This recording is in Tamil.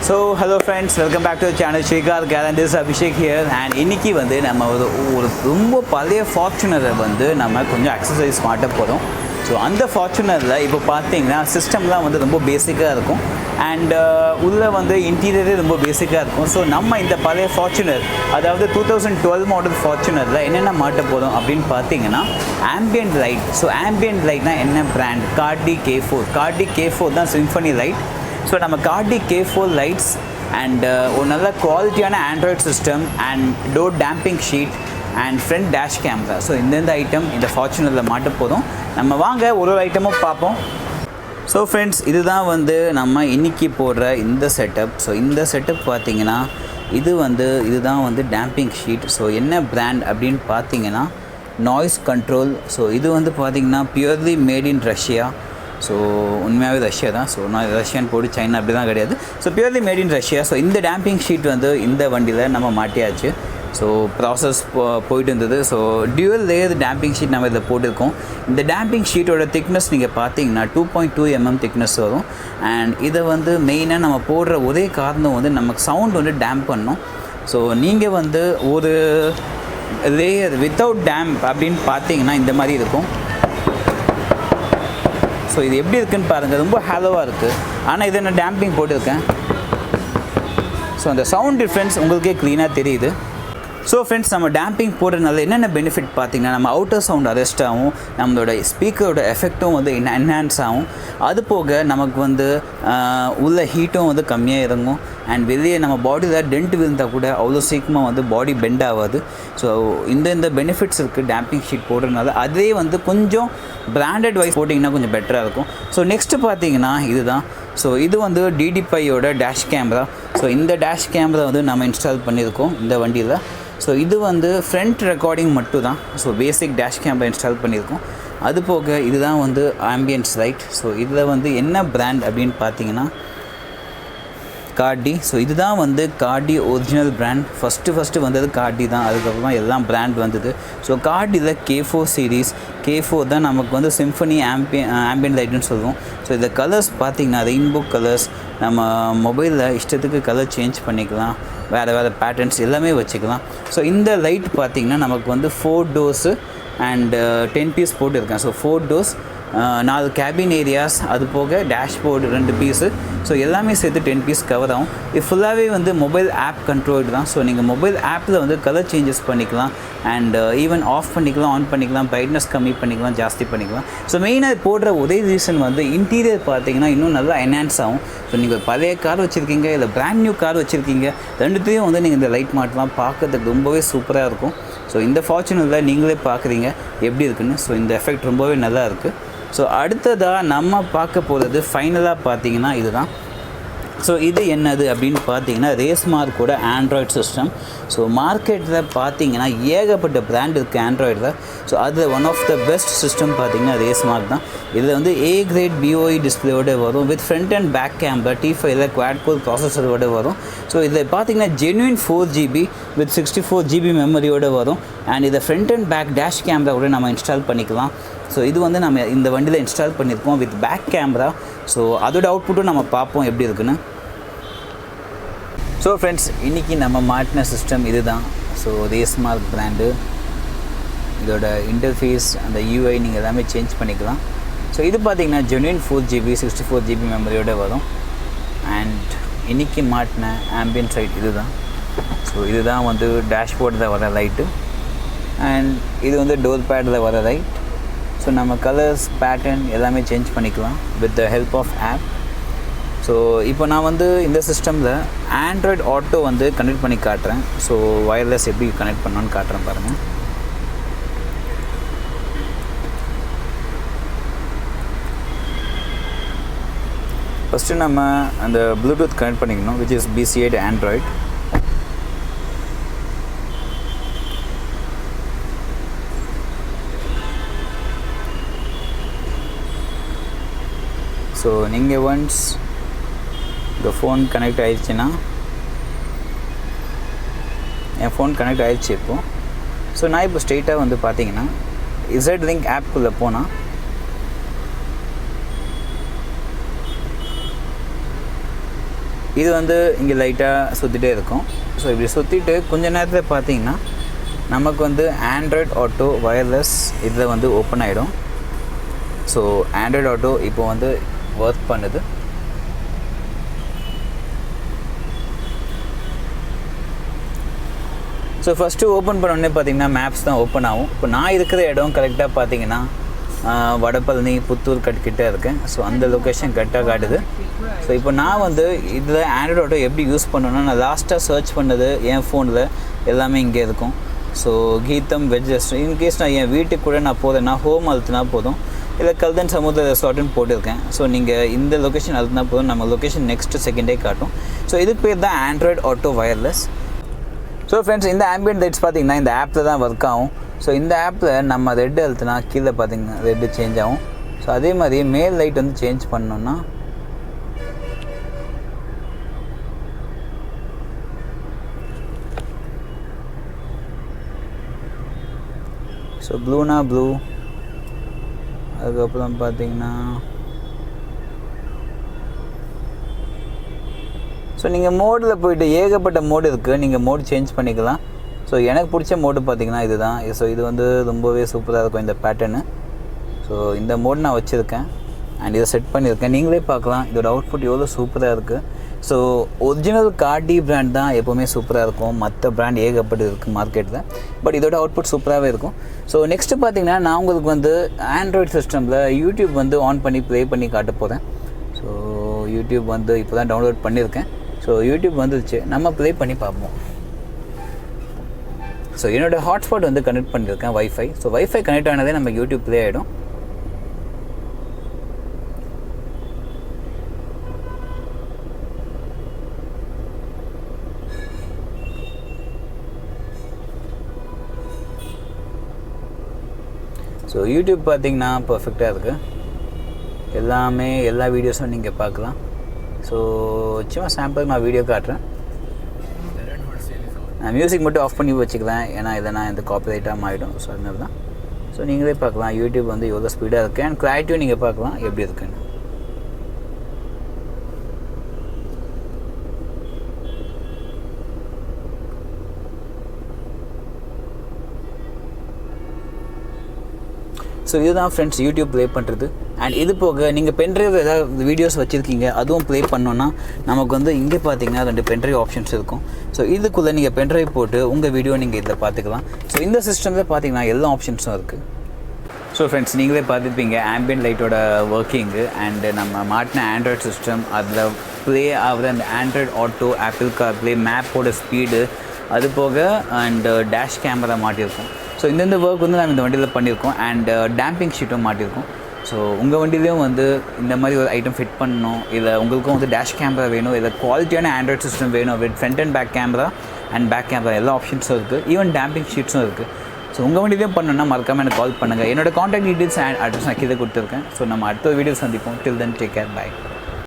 So hello friends, welcome back to the channel SHREE and this is Abhishek here and இன்னைக்கு வந்து நம்ம ஒரு ரொம்ப பழைய ஃபார்ச்சுனரை வந்து நம்ம கொஞ்சம் எக்ஸசைஸ் மாட்ட போறோம். ஸோ அந்த ஃபார்ச்சுனரில் இப்போ பார்த்தீங்கன்னா சிஸ்டம்லாம் வந்து ரொம்ப பேசிக்காக இருக்கும் அண்ட் உள்ளே வந்து இன்டீரியரே ரொம்ப பேசிக்காக இருக்கும். ஸோ நம்ம இந்த பழைய ஃபார்ச்சுனர் அதாவது 2012 மாடல் ஃபார்ச்சுனரில் என்னென்ன மாட்ட போகிறோம் அப்படின்னு பார்த்தீங்கன்னா ஆம்பியன்ட் லைட். ஸோ ஆம்பியன்ட் லைட்னா என்ன பிராண்ட்? கார்டி K4 தான் சிம்ஃபனி லைட். ஸோ நம்ம கார்டி K4 லைட்ஸ் அண்ட் ஒரு நல்ல குவாலிட்டியான Android system and door damping sheet and front dash camera. So இந்த ஐட்டம் இந்த ஃபார்ச்சுனரில் மாட்ட போதும். நம்ம வாங்க ஒரு ஐட்டமும் பார்ப்போம். ஸோ ஃப்ரெண்ட்ஸ், இதுதான் வந்து நம்ம இன்றைக்கி போடுற இந்த செட்டப். ஸோ இந்த செட்டப் பார்த்தீங்கன்னா இதுதான் வந்து டேம்பிங் ஷீட். ஸோ என்ன பிராண்ட் அப்படின்னு பார்த்தீங்கன்னா நாய்ஸ் கண்ட்ரோல். ஸோ இது வந்து பார்த்திங்கன்னா purely made in Russia. So உண்மையாகவே ரஷ்யா தான். ஸோ நான் ரஷ்யான்னு போட்டு சைனா அப்படி தான் கிடையாது. So purely made in Russia. So இந்த டேம்பிங் ஷீட் வந்து இந்த வண்டியில் நம்ம மாட்டியாச்சு. ஸோ ப்ராசஸ் போயிட்டு இருந்தது. So dual layer damping sheet நம்ம இதில் போட்டிருக்கோம். இந்த டேம்பிங் ஷீட்டோட திக்னஸ் நீங்கள் பார்த்தீங்கன்னா 2.2 mm திக்னஸ் வரும். அண்ட் இதை வந்து மெயினாக நம்ம போடுற ஒரே காரணம் வந்து நமக்கு சவுண்ட் வந்து டேம்ப் பண்ணணும். ஸோ நீங்கள் வந்து ஒரு லேயர் வித்தவுட் டேம்ப் அப்படின்னு பார்த்தீங்கன்னா இந்த மாதிரி இருக்கும். ஸோ இது எப்படி இருக்குதுன்னு பாருங்கள், ரொம்ப ஹாலோவாக இருக்குது. ஆனால் இதை நான் டேம்பிங் போட்டிருக்கேன். ஸோ அந்த சவுண்ட் டிஃப்ரென்ஸ் உங்களுக்கே க்ளீனாக தெரியுது. ஸோ ஃப்ரெண்ட்ஸ், நம்ம டேம்பிங் போடுறதுனால என்னென்ன பெனிஃபிட் பார்த்திங்கன்னா நம்ம அவுட்டர் சவுண்ட் அரெஸ்ட் ஆகும், நம்மளோட ஸ்பீக்கரோட எஃபெக்ட்டும் வந்து என்ஹான்ஸ் ஆகும். அது போக நமக்கு வந்து உள்ள ஹீட்டும் வந்து கம்மியாக இறங்கும். அண்ட் வெளியே நம்ம பாடியில் டென்ட் விழுந்தால் கூட அவ்வளோ சீக்கிரமாக வந்து பாடி பெண்ட் ஆகாது. ஸோ இந்த பெனிஃபிட்ஸ் இருக்குது டேம்பிங் ஷீட் போடுறதுனால. அதே வந்து கொஞ்சம் பிராண்டட் வைஸ் போட்டிங்கன்னா கொஞ்சம் பெட்டராக இருக்கும். ஸோ நெக்ஸ்ட்டு பார்த்தீங்கன்னா இதுதான். ஸோ இது வந்து DD5யோட டேஷ் கேமரா. ஸோ இந்த டேஷ் கேமரா வந்து நம்ம இன்ஸ்டால் பண்ணியிருக்கோம் இந்த வண்டியில். ஸோ இது வந்து ஃப்ரண்ட் ரெக்கார்டிங் மட்டும் தான். So basic dash camera install பண்ணியிருக்கோம். அது போக இதுதான் வந்து ஆம்பியன்ஸ் லைட். ஸோ இதில் வந்து என்ன பிராண்ட் அப்படின்னு பார்த்தீங்கன்னா கார்டி. ஸோ இதுதான் வந்து கார்டி ஒரிஜினல் பிராண்ட். ஃபஸ்ட்டு வந்தது கார்டி தான். அதுக்கப்புறமா எல்லாம் பிராண்ட் வந்தது. So கார்டியில் K4 series. K4 தான் நமக்கு வந்து சிம்ஃபனி ஆம்பியன்ட் லைட்டுன்னு சொல்லுவோம். ஸோ இந்த கலர்ஸ் பார்த்திங்கன்னா ரெயின்போ கலர்ஸ். நம்ம மொபைலில் இஷ்டத்துக்கு கலர் சேஞ்ச் பண்ணிக்கலாம், வேறு பேட்டர்ன்ஸ் எல்லாமே வச்சுக்கலாம். ஸோ இந்த லைட் பார்த்திங்கன்னா நமக்கு வந்து 4 டோர்ஸு அண்ட் 10 பீஸ் போட்டுருக்கேன். ஸோ 4 டோர்ஸ், 4 கேபின் ஏரியாஸ், அது போக டேஷ்போர்டு 2 பீஸு. ஸோ எல்லாமே சேர்த்து 10 பீஸ் கவர் ஆகும். இது ஃபுல்லாகவே வந்து மொபைல் ஆப் கண்ட்ரோல்டு தான். ஸோ நீங்கள் மொபைல் ஆப்பில் வந்து கலர் சேஞ்சஸ் பண்ணிக்கலாம் அண்ட் ஈவன் ஆஃப் பண்ணிக்கலாம், ஆன் பண்ணிக்கலாம், பிரைட்னஸ் கம்மி பண்ணிக்கலாம், ஜாஸ்தி பண்ணிக்கலாம். ஸோ மெயினாக போடுற ஒரே ரீசன் வந்து இன்டீரியர் பார்த்தீங்கன்னா இன்னும் நல்லா என்ஹான்ஸ் ஆகும். ஸோ நீங்கள் பழைய கார் வச்சுருக்கீங்க இல்லை பிராண்ட் நியூ கார் வச்சுருக்கீங்க, ரெண்டுத்தையும் வந்து நீங்கள் இந்த லைட் மாட்டலாம், பார்க்கறதுக்கு ரொம்பவே சூப்பராக இருக்கும். ஸோ இந்த ஃபார்ச்சுனரில் நீங்களே பார்க்குறீங்க எப்படி இருக்குன்னு. ஸோ இந்த எஃபெக்ட் ரொம்பவே நல்லா இருக்குது. ஸோ அடுத்ததாக நம்ம பார்க்க போகிறது ஃபைனலாக பார்த்தீங்கன்னா இதுதான். ஸோ இது என்னது அப்படின்னு பார்த்தீங்கன்னா ரேஸ்மார்க்கோட ஆண்ட்ராய்ட் சிஸ்டம். ஸோ மார்க்கெட்டில் பார்த்தீங்கன்னா ஏகப்பட்ட பிராண்ட் இருக்குது ஆண்ட்ராய்டில். ஸோ அதில் one of the best system பார்த்தீங்கன்னா ரேஸ்மார்க் தான். இதில் வந்து A கிரேட் BOE டிஸ்பிளேயோடு வரும் with front and back camera. T5ல குவாட் கோர் ப்ராசஸரோடு வரும். ஸோ இதில் பார்த்தீங்கன்னா ஜென்யூன் 4GB வித் 64GB மெமரியோடு வரும். அண்ட் இதை front and back dash camera கூட நம்ம இன்ஸ்டால் பண்ணிக்கலாம். ஸோ இது வந்து நம்ம இந்த வண்டியில் இன்ஸ்டால் பண்ணியிருக்கோம் வித் பேக் கேமரா. ஸோ அதோட அவுட்புட்டும் நம்ம பார்ப்போம் எப்படி இருக்குன்னு. ஸோ ஃப்ரெண்ட்ஸ், இன்றைக்கி நம்ம மாட்டின சிஸ்டம் இது தான். ஸோ ரேஸ்மார்க் பிராண்டு. இதோட இன்டர்ஃபேஸ் அந்த UI நீங்கள் எல்லாமே சேஞ்ச் பண்ணிக்கலாம். ஸோ இது பார்த்திங்கன்னா ஜென்யூன் 4GB 64GB மெமரியோடு வரும். அண்ட் இன்றைக்கி மாட்டின ஆம்பியன்ட் லைட் இது தான். ஸோ இதுதான் வந்து டேஷ்போர்டில் வர லைட்டு அண்ட் இது வந்து டோர் பேடில் வர லைட். ஸோ நம்ம கலர்ஸ் பேட்டர்ன் எல்லாமே சேஞ்ச் பண்ணிக்கலாம் with the help of app. So இப்போ நான் வந்து இந்த சிஸ்டமில் ஆண்ட்ராய்டு ஆட்டோ வந்து கனெக்ட் பண்ணி காட்டுறேன். ஸோ வயர்லெஸ் எப்படி கனெக்ட் பண்ணணும்னு காட்டுறேன் பாருங்கள். ஃபஸ்ட்டு நம்ம அந்த ப்ளூடூத் கனெக்ட் பண்ணிக்கணும் which is BC8 Android. So நீங்கள் ஒன்ஸ் இந்த ஃபோன் கனெக்ட் ஆகிடுச்சுன்னா, என் ஃபோன் கனெக்ட் ஆகிடுச்சு இப்போது. ஸோ நான் இப்போ ஸ்ட்ரெயிட்டாக வந்து பார்த்தீங்கன்னா Z-Link ஆப்புக்குள்ளே போனால் இது வந்து இங்கே லைட்டாக சுற்றிட்டே இருக்கும். ஸோ இப்படி சுற்றிட்டு கொஞ்ச நேரத்தில் பார்த்தீங்கன்னா நமக்கு வந்து ஆண்ட்ராய்ட் ஆட்டோ வயர்லெஸ் இதில் வந்து ஓப்பன் ஆகிடும். ஸோ ஆண்ட்ராய்ட் ஆட்டோ இப்போ வந்து ஒர்க் பண்ணுது. ஸோ ஃபஸ்ட்டு ஓப்பன் பண்ணோடனே பார்த்தீங்கன்னா மேப்ஸ் தான் ஓப்பன் ஆகும். இப்போ நான் இருக்கிற இடம் கரெக்டாக பார்த்தீங்கன்னா வடபழனி புத்தூர் கிட்டே இருக்கேன். ஸோ அந்த லொக்கேஷன் கரெக்டாக காட்டுது. ஸோ இப்போ நான் வந்து இதில் ஆண்ட்ராய்ட் ஆட்டோ எப்படி யூஸ் பண்ணணும்னா நான் லாஸ்ட்டாக சர்ச் பண்ணது என் ஃபோனில் எல்லாமே இங்கே இருக்கும். ஸோ கீதம் வெஜ் ரெஸ்டாரண்ட் இன்கேஸ் நான் என் வீட்டுக்கு கூட நான் போகிறேன்னா ஹோம் அழுத்தினா போதும், இல்லை கல்தன் சமுத்திர ரெசார்ட்டுன்னு போட்டிருக்கேன். ஸோ நீங்கள் இந்த லொக்கேஷன் அழுத்தினா போதும், நம்ம லொக்கேஷன் நெக்ஸ்ட் செகண்டே காட்டும். ஸோ இதுக்கு பேர் தான் Android auto wireless. So friends, இந்த ஆம்பியன்ட் லைட்ஸ் பார்த்திங்கன்னா இந்த ஆப்பில் தான் ஒர்க் ஆகும். ஸோ இந்த ஆப்பில் நம்ம ரெட் அழுத்தினா கீழே பார்த்திங்கன்னா ரெட்டு சேஞ்ச் ஆகும். ஸோ அதே மாதிரி மேல் லைட் வந்து சேஞ்ச் பண்ணோன்னா ஸோ ப்ளூனா ப்ளூ, அதுக்கப்புறம் பார்த்திங்கன்னா ஸோ நீங்கள் மோடில் போய்ட்டு ஏகப்பட்ட மோடு இருக்குது, நீங்கள் மோடு சேஞ்ச் பண்ணிக்கலாம். ஸோ எனக்கு பிடிச்ச மோடு பார்த்திங்கன்னா இது தான். ஸோ இது வந்து ரொம்பவே சூப்பராக இருக்கும் இந்த பேட்டர்னு. ஸோ இந்த மோடு நான் வச்சுருக்கேன் அண்ட் இதை செட் பண்ணியிருக்கேன். நீங்களே பார்க்கலாம் இதோட அவுட்புட் எவ்வளோ சூப்பராக இருக்குது. ஸோ ஒரிஜினல் கார்டி பிராண்ட் தான் எப்போவுமே சூப்பராக இருக்கும். மற்ற பிராண்ட் ஏகப்பட்டு இருக்குது மார்க்கெட்டில், பட் இதோட அவுட்புட் சூப்பராகவே இருக்கும். ஸோ நெக்ஸ்ட்டு பார்த்திங்கன்னா நான் உங்களுக்கு வந்து ஆண்ட்ராய்ட் சிஸ்டமில் யூடியூப் வந்து ஆன் பண்ணி ப்ளே பண்ணி காட்ட போகிறேன். ஸோ யூடியூப் வந்து இப்போ தான் டவுன்லோட் பண்ணியிருக்கேன். ஸோ யூடியூப் வந்துருச்சு, நம்ம ப்ளே பண்ணி பார்ப்போம். ஸோ என்னோடய ஹாட்ஸ்பாட் வந்து கனெக்ட் பண்ணியிருக்கேன் வைஃபை. ஸோ வைஃபை கனெக்ட் ஆனதே நம்ம யூடியூப் ப்ளே ஆகிடும். ஸோ யூடியூப் பார்த்திங்கன்னா பர்ஃபெக்டாக இருக்குது, எல்லா வீடியோஸும் நீங்கள் பார்க்கலாம். ஸோ சும்மா சாம்பிள் நான் வீடியோ காட்டுறேன். நான் மியூசிக் மட்டும் ஆஃப் பண்ணி வச்சுக்கிறேன், ஏன்னா இதனா இந்த காப்பிரைட்டாக ஆகிடும். ஸோ அதனால தான். ஸோ நீங்களே பார்க்கலாம் யூடியூப் வந்து எவ்வளோ ஸ்பீடாக இருக்குது அண்ட் கிளாரிட்டியும் நீங்கள் பார்க்கலாம் எப்படி இருக்குன்னு. ஸோ இதுதான் ஃப்ரெண்ட்ஸ் யூடியூப் ப்ளே பண்ணுறது. அண்ட் இது போக நீங்கள் பென்ட்ரைவ் ஏதாவது வீடியோஸ் வச்சுருக்கீங்க அதுவும் ப்ளே பண்ணோன்னா நமக்கு வந்து இங்கே பார்த்தீங்கன்னா 2 பென்ட்ரைவ் ஆப்ஷன்ஸ் இருக்கும். ஸோ இதுக்குள்ளே நீங்கள் பென்ட்ரைவ் போட்டு உங்கள் வீடியோ நீங்கள் இதில் பார்த்துக்கலாம். ஸோ இந்த சிஸ்டமில் பார்த்தீங்கன்னா எல்லா ஆப்ஷன்ஸும் இருக்குது. ஸோ ஃப்ரெண்ட்ஸ், நீங்களே பார்த்துருப்பீங்க ஆம்பியன்ட் லைட்டோட ஒர்க்கிங்கு அண்டு நம்ம மாட்டின ஆண்ட்ராய்ட் சிஸ்டம், அதில் ப்ளே ஆகுது அந்த Android auto, Apple car play, மேப்போட ஸ்பீடு, அது போக அண்டு டேஷ் கேமரா மாட்டியிருக்கும். ஸோ இந்த ஒர்க் வந்து நம்ம இந்த வண்டியில் பண்ணியிருக்கோம் அண்ட் டேம்பிங் ஷீட்டும் மாட்டியிருக்கோம். ஸோ உங்கள் வண்டியிலையும் வந்து இந்த மாதிரி ஒரு ஐட்டம் ஃபிட் பண்ணணும், இல்லை உங்களுக்கும் வந்து டேஷ் கேமரா வேணும், இல்லை குவாலிட்டியான ஆண்ட்ராய்ட் சிஸ்டம் வேணும் with front and back camera and back camera எல்லா ஆப்ஷன்ஸும் இருக்குது. ஈவன் டேம்பிங் ஷீட்ஸும் இருக்குது. ஸோ உங்கள் வண்டியிலையும் பண்ணணும்னா மறக்காமல் எனக்கு கால் பண்ணுங்கள். என்னோடய காண்டாக்ட் டீட்டெயில்ஸ் அண்ட் அட்ரஸ் நான் கீழே கொடுத்துருக்கேன். ஸோ நம்ம அடுத்த வீடியோ சந்திப்போம். டில் தென் டேக் கேர், பை.